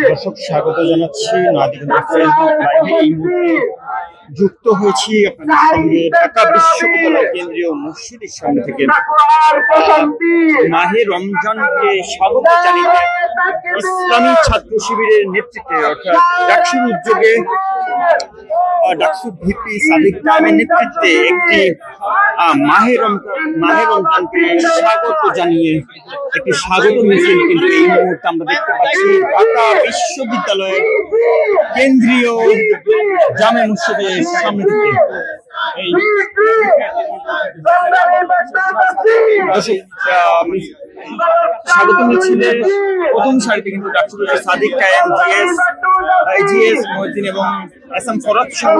দর্শক স্বাগত জানাচ্ছি নয়াদিগন্ত ফেসবুক লাইভে। এই মুহূর্তে যুক্ত হয়েছি আপনাদের সঙ্গে ঢাকা বিশ্ববিদ্যালয় কেন্দ্রীয় মসজিদের সামনে থেকে। মাহে রমজানকে স্বাগত জানিয়ে ইসলামী ছাত্র শিবিরের নেতৃত্বে অর্থাৎ ডাকসুর উদ্যোগে ডাকসু ভিপি সাদিক কায়েমের নেতৃত্বে একটি মাহে রমজানকে স্বাগত জানিয়ে একটি স্বাগত মিছিল কিন্তু এই মুহূর্তে আমরা দেখতে পাচ্ছি ঢাকা বিশ্ববিদ্যালয়ের কেন্দ্রীয় জামে মসজিদের সামনে থেকে। এই স্বাগত মিছিলের প্রথম সারিতে কিন্তু ডাকসু সাদিক কায়েম, জিএস মহিউদ্দিন এবং এসএম ফরাদ সহ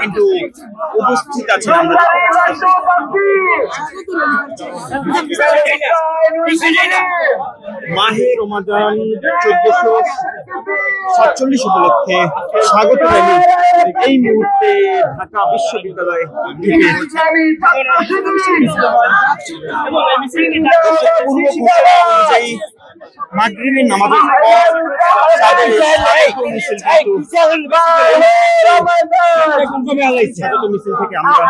কিন্তু উপস্থিত আছেন। আমরা মাহে রমাদান 1447 উপলক্ষে স্বাগত র্যালি এই মুহূর্তে ঢাকা বিশ্ববিদ্যালয়ে অনুযায়ী মাগরিবের নামাজের পর মিছিল থেকে আমরা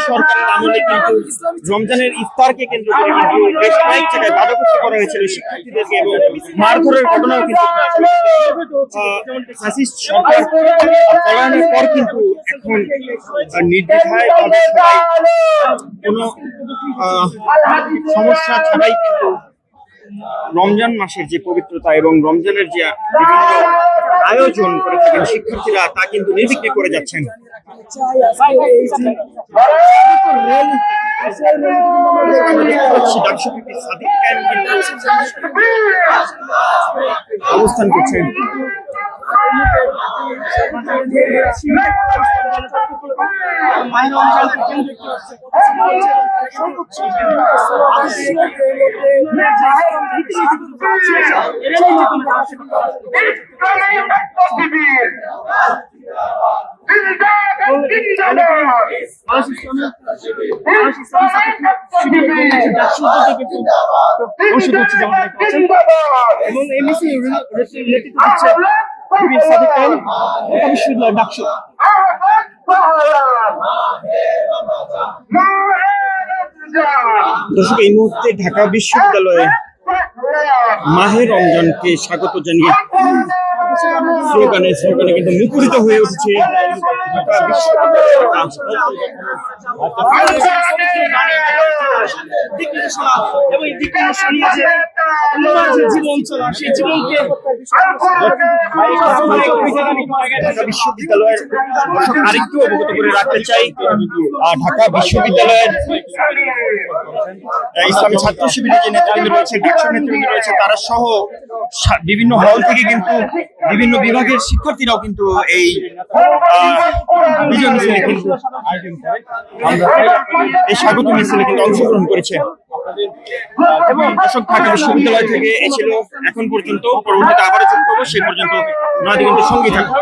সরকারের আমলে কিন্তু রমজানের ইফতারকে কেন্দ্র করে কিন্তু বেশ কয়েক জায়গায় বাধাগ্রস্ত করা হয়েছিল শিক্ষার্থীদেরকে এবং মারধরের ঘটনাও কিন্তু সরকার পলায়নের পর কিন্তু এখন নির্দ্বিধায় কোনো সমস্যা ছাড়াই কিন্তু রমজান মাসের যে পবিত্রতা এবং রমজানের যে বিভিন্ন আয়োজন করে থাকেন শিক্ষার্থীরা তা কিন্তু নির্বিঘ্নে করে যাচ্ছেন। অবস্থান করছেন এবং এই মিছিল নেতৃত্ব দিচ্ছে সাদিক কায়েম, ঢাকা বিশ্ববিদ্যালয় ডাকসু। দর্শক, এই মুহূর্তে ঢাকা বিশ্ববিদ্যালয়ে মাহে রমজানকে স্বাগত জানিয়ে স্লোগানে কিন্তু মুখরিত হয়ে উঠছে ঢাকা বিশ্ববিদ্যালয়ের আরেকটু অবগত করে রাখতে চাই, ঢাকা বিশ্ববিদ্যালয়ের ইসলামী ছাত্র শিবিরের যে নেতৃবৃন্দ রয়েছে, ডাকসুর নেতৃবৃন্দ রয়েছে, তারা সহ বিভিন্ন হল থেকে কিন্তু বিভিন্ন বিভাগের শিক্ষার্থীরাও কিন্তু এই বিজয় মিছিলে কিন্তু এই স্বাগত মিছিলে কিন্তু অংশগ্রহণ করেছে। এবং দর্শক, ঢাকা বিশ্ববিদ্যালয় থেকে এই ছিল এখন পর্যন্ত, পরবর্তীতে আবারও যুক্ত হবো, সেই পর্যন্ত নয়াদিগন্তের সঙ্গী থাকবে।